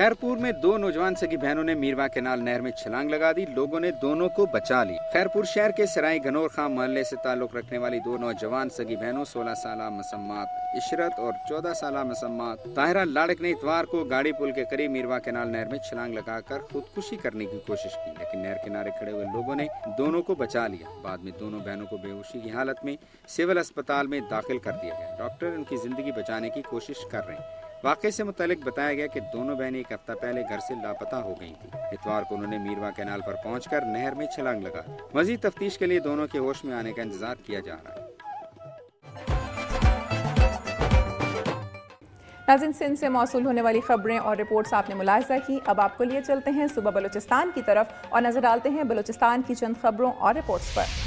खैरपुर में दो नौजवान सगी बहनों ने मीरवा केनाल नहर में छलांग लगा दी। लोगों ने दोनों को बचा ली। खैरपुर शहर के सराय गनौर खां मोहल्ले से ताल्लुक रखने वाली दो नौजवान सगी बहनों 16 साल मसम्मात इशरत और 14 साल मसम्मात ताहिरा लाड़क ने इतवार को गाड़ी पुल के करीब मीरवा केनाल नहर में छलांग लगाकर खुदकुशी करने की कोशिश की, लेकिन नहर किनारे खड़े हुए लोगों ने दोनों को बचा लिया। बाद में दोनों बहनों को बेहोशी की हालत में सिविल अस्पताल में दाखिल कर दिया गया। डॉक्टर उनकी जिंदगी बचाने की कोशिश कर रहे हैं। वाक़े से मुतालिक बताया गया कि दोनों बहनें एक हफ्ता पहले घर से लापता हो गई थी। इतवार को उन्होंने मीरवा कैनाल पर पहुंचकर नहर में छलांग लगा। मजीद तफ्तीश के लिए दोनों के होश में आने का इंतजार किया जा रहा है। नाज़रीन, सिंध से मौसूल होने वाली खबरें और रिपोर्ट्स आपने मुलाहिजा की। अब आपको लिए चलते हैं सुबह बलूचिस्तान की तरफ और नजर डालते हैं बलूचिस्तान की चंद खबरों और रिपोर्ट्स पर।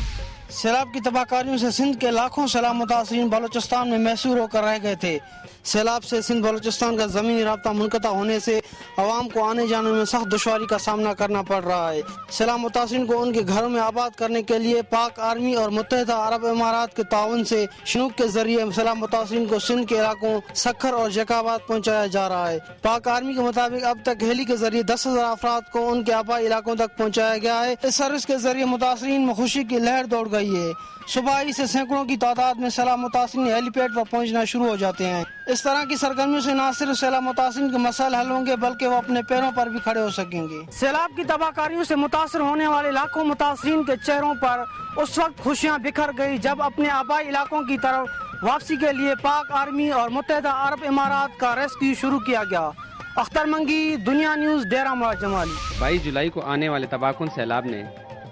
सैलाब की तबाहकारियों से सिंध के लाखों सैलाब मुतासरीन बलूचिस्तान में महसूर होकर रह गए थे। सैलाब से सिंध बलूचिस्तान का ज़मीनी राब्ता मुनक़ता होने से आवाम को आने जाने में सख्त दुश्वारी का सामना करना पड़ रहा है। सैलाब मुतासरीन को उनके घरों में आबाद करने के लिए पाक आर्मी और मुत्तहिदा अरब इमारात के ताउन से शनूक के जरिए सैलाब मुतासरीन को सिंध के इलाकों सखर और जकाबाद पहुँचाया जा रहा है। पाक आर्मी के मुताबिक अब तक हेली के जरिए 10,000 अफराद को उनके आबाई इलाकों तक पहुँचाया गया है। इस सर्विस के जरिए मुतासरीन में खुशी की लहर दौड़ गई है। सुबह ही से सैकड़ों की तादाद में सैलाब मुतासरीन हेलीपैड पर पहुंचना शुरू हो जाते हैं। इस तरह की सरगर्मियों से न सिर्फ सैलाब मुतासरीन के मसाइल हल होंगे बल्कि वो अपने पैरों पर भी खड़े हो सकेंगे। सैलाब की तबाहकारियों से मुतासर होने वाले लाखों मुतासरीन के चेहरों पर उस वक्त खुशियाँ बिखर गई जब अपने आबाई इलाकों की तरफ वापसी के लिए पाक आर्मी और मुत्तहिदा अरब इमारात का रेस्क्यू शुरू किया गया। अख्तर मंगी, दुनिया न्यूज़, डेरा मुराद जमाली। 22 जुलाई को आने वाले तबाहकुन सैलाब ने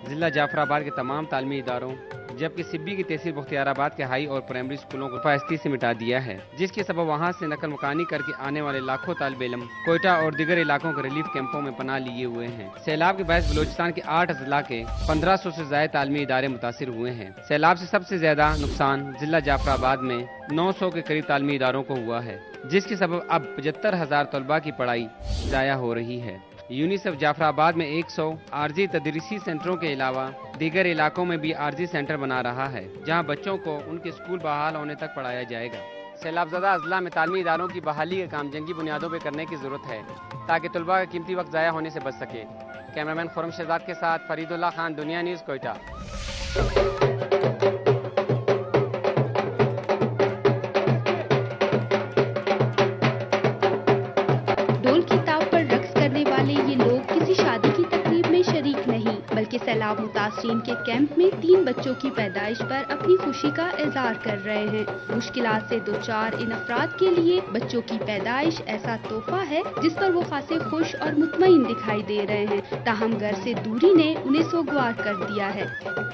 जिला जाफराबाद के तमाम तालीमी इदारों जबकि सिब्बी की तहसील बख्तियाराबाद के हाई और प्राइमरी स्कूलों को हिफाजती से मिटा दिया है, जिसके सबब वहां से नकल मकानी करके आने वाले लाखों तालिब इल्म कोयटा और दीगर इलाकों के रिलीफ कैंपों में पनाह लिए हुए हैं। सैलाब के बायस बलूचिस्तान के 8 अजला के 1500 से ज्यादा तालीमी इदारे मुतासिर हुए हैं। सैलाब से सबसे ज्यादा नुकसान जिला जाफराबाद में 900 के करीब तालीमी इदारों को हुआ है, जिसके सबब अब 75,000 तलबा की पढ़ाई जाया हो रही है। यूनिसेफ जाफराबाद में 100 आरजी तदरीसी सेंटरों के अलावा दीगर इलाकों में भी आरजी सेंटर बना रहा है, जहां बच्चों को उनके स्कूल बहाल होने तक पढ़ाया जाएगा। सैलाबज़दा अजला में तालीमी इदारों की बहाली का काम जंगी बुनियादों पर करने की जरूरत है ताकि तलबा का कीमती वक्त ज़ाया होने से बच सके। कैमरामैन खुरम शहजाद के साथ फरीदुल्लाह खान, दुनिया न्यूज़, कोयटा। बल्कि सैलाब मुतासरीन के कैंप में 3 बच्चों की पैदाइश पर अपनी खुशी का इजहार कर रहे हैं। मुश्किलात से दो चार इन अफराद के लिए बच्चों की पैदाइश ऐसा तोहफा है जिस पर वो खासे खुश और मुतमईन दिखाई दे रहे हैं। ताहम घर से दूरी ने उन्हें सोगवार कर दिया है।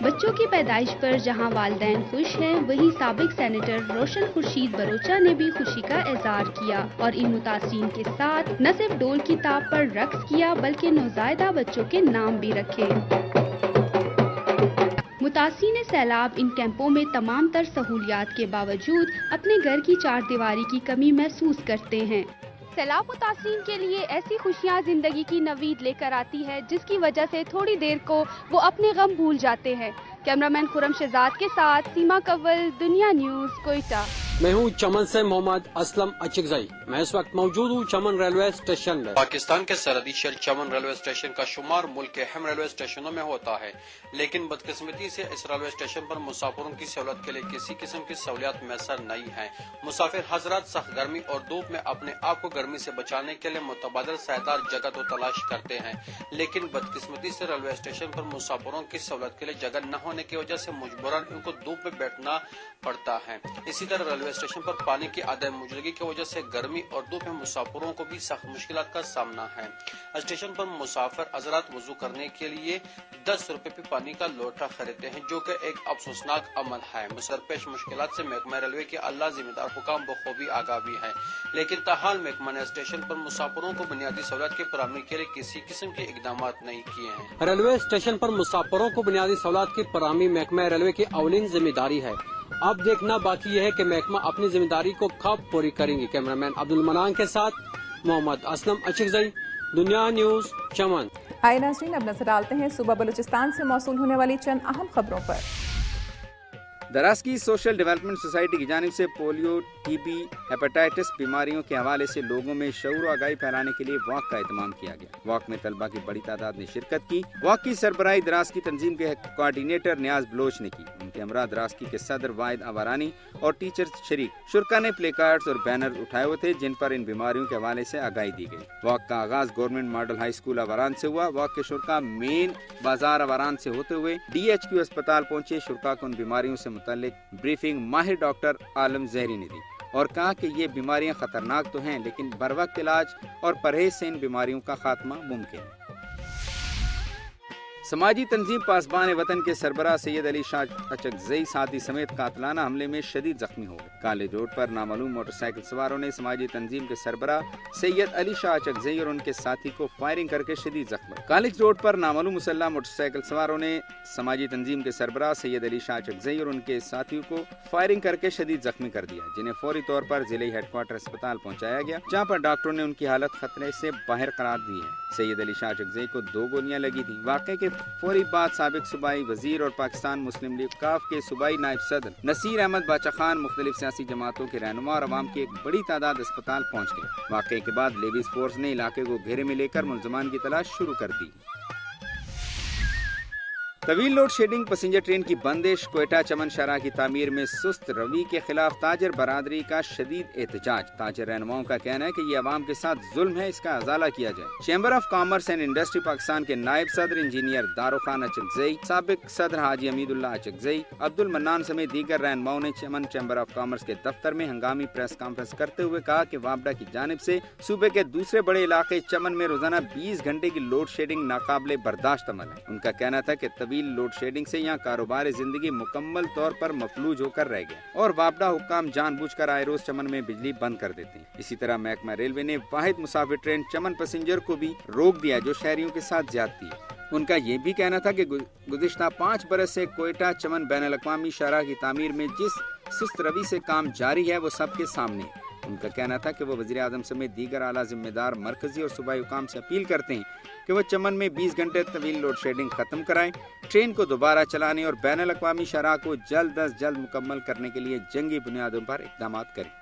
बच्चों की पैदाइश पर जहां वालिदैन खुश हैं, वहीं साबिक सेनेटर रोशन खुर्शीद बरोचा ने भी खुशी का इजहार किया और इन मुतासरीन के साथ न सिर्फ डोल की ताप पर रक्स किया बल्कि नौज़ायदा बच्चों के नाम भी रखे। मुतासरीन सैलाब इन कैंपों में तमाम तर सहूलियात के बावजूद अपने घर की चार दीवारी की कमी महसूस करते हैं। सैलाब मुतासरीन के लिए ऐसी खुशियाँ जिंदगी की नवीद लेकर आती है जिसकी वजह से थोड़ी देर को वो अपने गम भूल जाते हैं। कैमरामैन खुरम शहजाद के साथ सीमा कव्वल, दुनिया न्यूज़, कोयटा। मैं हूँ चमन से मोहम्मद असलम अचिकज़ई। मैं इस वक्त मौजूद हूँ चमन रेलवे स्टेशन में। पाकिस्तान के सरहदी शहर चमन रेलवे स्टेशन का शुमार मुल्क के अहम रेलवे स्टेशनों में होता है, लेकिन बदकिस्मती से इस रेलवे स्टेशन पर मुसाफिरों की सहूलत के लिए किसी किस्म की सहूलियत मैसर नहीं है। मुसाफिर हजरात सख्त गर्मी और धूप में अपने आप को गर्मी से बचाने के लिए मुतबादिल सायदार जगह तो तलाश करते हैं, लेकिन बदकिस्मती से रेलवे स्टेशन पर मुसाफिरों की सहूलत के लिए जगह न होने की वजह से मजबूरन उनको धूप में बैठना पड़ता है। इसी तरह रेलवे स्टेशन पर पानी की अदम मौजूदगी की वजह से गर्मी और धूप में मुसाफिरों को भी सख्त मुश्किलात का सामना है। स्टेशन पर मुसाफिर हजरात वजू करने के लिए 10 रुपए पे पानी का लोटा खरीदते हैं, जो कि एक अफसोसनाक अमल है। दरपेश मुश्किलात से महकमा रेलवे के अल्लाह जिम्मेदार हुकाम बखूबी आगाह भी है, लेकिन ताहाल महकमा ने स्टेशन पर मुसाफिरों को बुनियादी सहूलत की फराहमी के लिए किसी किस्म के इकदाम नहीं किए हैं। रेलवे स्टेशन पर मुसाफिरों को बुनियादी सहूलत की फराहमी महकमा रेलवे की अवलीन जिम्मेदारी है। अब देखना बाकी यह है कि महकमा अपनी जिम्मेदारी को कब पूरी करेंगे। कैमरामैन अब्दुल मनान के साथ मोहम्मद असलम अचिकज़ई, दुनिया न्यूज़, चमन। आए नाज़रीन, अब नजर डालते हैं सुबह बलूचिस्तान से मौसूल होने वाली चंद अहम खबरों पर। دراس کی سوشل ڈیولپمنٹ سوسائٹی کی جانب سے پولیو، ٹی بی، ہیپاٹائٹس بیماریوں کے حوالے سے لوگوں میں شعور و آگاہی پھیلانے کے لیے واک کا اہتمام کیا گیا۔ واک میں طلبہ کی بڑی تعداد نے شرکت کی۔ واک کی سربراہی دراس کی تنظیم کے کوآرڈینیٹر نیاز بلوچ نے کی۔ ان کے ہمراہ دراس کے صدر واحد آوارانی اور ٹیچرز شریک۔ شرکا نے پلے کارڈز اور بینر اٹھائے ہوئے تھے جن پر ان بیماریوں کے حوالے سے آگاہی دی گئی۔ واک کا آغاز government model high school Awaran سے ہوا۔ واک کے شرکا مین بازار آواران سے ہوتے ہوئے DHQ اسپتال پہنچے۔ شرکا کو ان بیماریوں سے متعلق بریفنگ ماہر ڈاکٹر عالم زہری نے دی اور کہا کہ یہ بیماریاں خطرناک تو ہیں لیکن بروقت علاج اور پرہیز سے ان بیماریوں کا خاتمہ ممکن ہے۔ سماجی تنظیم پاسبان وطن کے سربراہ سید علی شاہ اچکزئی ساتھی سمیت قاتلانہ حملے میں شدید زخمی ہو گئے۔ کالج روڈ پر نامعلوم موٹر سائیکل سواروں نے سماجی تنظیم کے سربراہ سید علی شاہ اچکزئی اور ان کے ساتھی کو فائرنگ کر کے شدید زخمی کیا۔ کالج روڈ پر نامعلوم مسلح موٹر سائیکل سواروں نے سماجی تنظیم کے سربراہ سید علی شاہ اچکزئی اور ان کے ساتھیوں کو فائرنگ کر کے شدید زخمی کر دیا، جنہیں فوری طور پر ضلعی ہیڈ کوارٹر اسپتال پہنچایا گیا، جہاں پر ڈاکٹروں نے ان کی حالت خطرے سے باہر قرار دی ہے۔ سید علی شاہ اچکزئی کو 2 گولیاں لگی تھیں۔ واقعے کے فوری بعد سابق صوبائی وزیر اور پاکستان مسلم لیگ کاف کے صوبائی نائب صدر نصیر احمد باچا خان، مختلف سیاسی جماعتوں کے رہنما اور عوام کی ایک بڑی تعداد اسپتال پہنچ گئے۔ واقعے کے بعد لیڈیز فورس نے علاقے کو گھیرے میں لے کر ملزمان کی تلاش شروع کر دی۔ طویل لوڈ شیڈنگ، پیسنجر ٹرین کی بندش، کوئٹہ چمن شاہراہ کی تعمیر میں سست روی کے خلاف تاجر برادری کا شدید احتجاج۔ تاجر رہنماؤں کا کہنا ہے کہ یہ عوام کے ساتھ ظلم ہے، اس کا ازالہ کیا جائے۔ Chamber of commerce and industry Pakistan کے نائب صدر انجینئر داروخان اچکزئی، سابق صدر حاجی حمید اللہ اچکزئی، عبد المنان سمیت دیگر رہنماؤں نے چمن چیمبر آف کامرس کے دفتر میں ہنگامی پریس کانفرنس کرتے ہوئے کہا کہ وابڈا کی جانب سے صوبے کے دوسرے بڑے علاقے چمن میں روزانہ 20 گھنٹے کی لوڈ شیڈنگ ناقابل برداشت عمل ہے۔ ان کا کہنا تھا کہ طویل لوڈ شیڈنگ سے یہاں کاروبار زندگی مکمل طور پر مفلوج ہو کر رہ گیا اور وابڈا حکام جان بوجھ کر آئے روز چمن میں بجلی بند کر دیتے ہیں۔ اسی طرح محکمہ ریلوے نے واحد مسافر ٹرین چمن پیسنجر کو بھی روک دیا جو شہریوں کے ساتھ زیادتی ہے۔ ان کا یہ بھی کہنا تھا کہ گزشتہ 5 برس سے کوئٹہ چمن بین الاقوامی شاہراہ کی تعمیر میں جس سست روی سے کام جاری ہے وہ سب کے سامنے ہے۔ ان کا کہنا تھا کہ وہ وزیر اعظم سمیت دیگر اعلیٰ ذمہ دار مرکزی اور صوبائی حکام سے اپیل کرتے ہیں کہ وہ چمن میں 20 گھنٹے طویل لوڈ شیڈنگ ختم کرائیں، ٹرین کو دوبارہ چلانے اور بین الاقوامی شاہراہ کو جلد از جلد مکمل کرنے کے لیے جنگی بنیادوں پر اقدامات کریں۔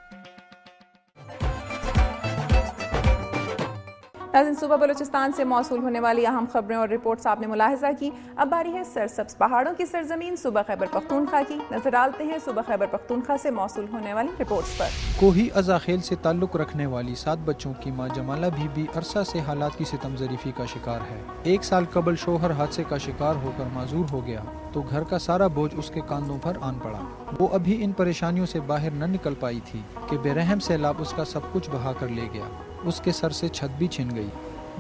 ناظرین، صوبہ بلوچستان سے موصول ہونے والی اہم خبریں اور رپورٹس آپ نے ملاحظہ کی۔ اب باری ہے سرسبز پہاڑوں کی سرزمین صوبہ خیبر پختونخوا کی۔ نظر ڈالتے ہیں صوبہ خیبر پختونخوا سے موصول ہونے والی رپورٹس پر۔ کوہی ازاخیل سے تعلق رکھنے والی 7 بچوں کی ماں جمالہ بی بی عرصہ سے حالات کی ستم ظریفی کا شکار ہے۔ 1 سال قبل شوہر حادثے کا شکار ہو کر معذور ہو گیا تو گھر کا سارا بوجھ اس کے کاندھوں پر آن پڑا۔ وہ ابھی ان پریشانیوں سے باہر نہ نکل پائی تھی کہ بے رحم سیلاب اس کا سب کچھ بہا کر لے گیا۔ اس کے سر سے چھت بھی چھن گئی۔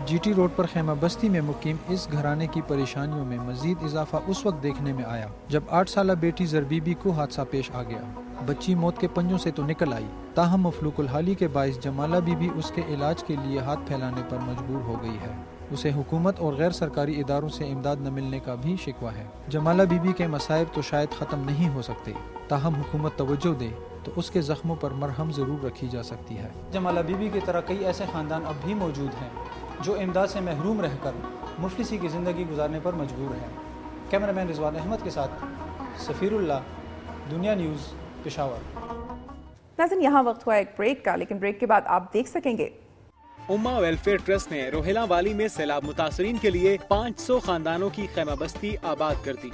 GT روڈ پر خیمہ بستی میں مقیم اس گھرانے کی پریشانیوں میں مزید اضافہ اس وقت دیکھنے میں آیا جب 8 سالہ بیٹی زربی بی کو حادثہ پیش آ گیا۔ بچی موت کے پنجوں سے تو نکل آئی، تاہم مفلوق الحالی کے باعث جمالہ بی بی اس کے علاج کے لیے ہاتھ پھیلانے پر مجبور ہو گئی ہے۔ اسے حکومت اور غیر سرکاری اداروں سے امداد نہ ملنے کا بھی شکوہ ہے۔ جمالہ بی بی کے مصائب تو شاید ختم نہیں ہو سکتے، تاہم حکومت توجہ دے تو اس کے زخموں پر مرہم ضرور رکھی جا سکتی ہے۔ جمالہ بی بی کی طرح کئی ایسے خاندان اب بھی موجود ہیں جو امداد سے محروم رہ کر مفلسی کی زندگی گزارنے پر مجبور ہیں۔ کیمرہ مین رضوان احمد کے ساتھ سفیر اللہ، دنیا نیوز، پشاور۔ ناظرین، یہاں وقت ہوا ایک بریک کا، لیکن بریک کے بعد آپ دیکھ سکیں گے امہ ویلفیئر ٹرسٹ نے روہیلا والی میں سیلاب متاثرین کے لیے 500 خاندانوں کی خیمہ بستی آباد کر دی۔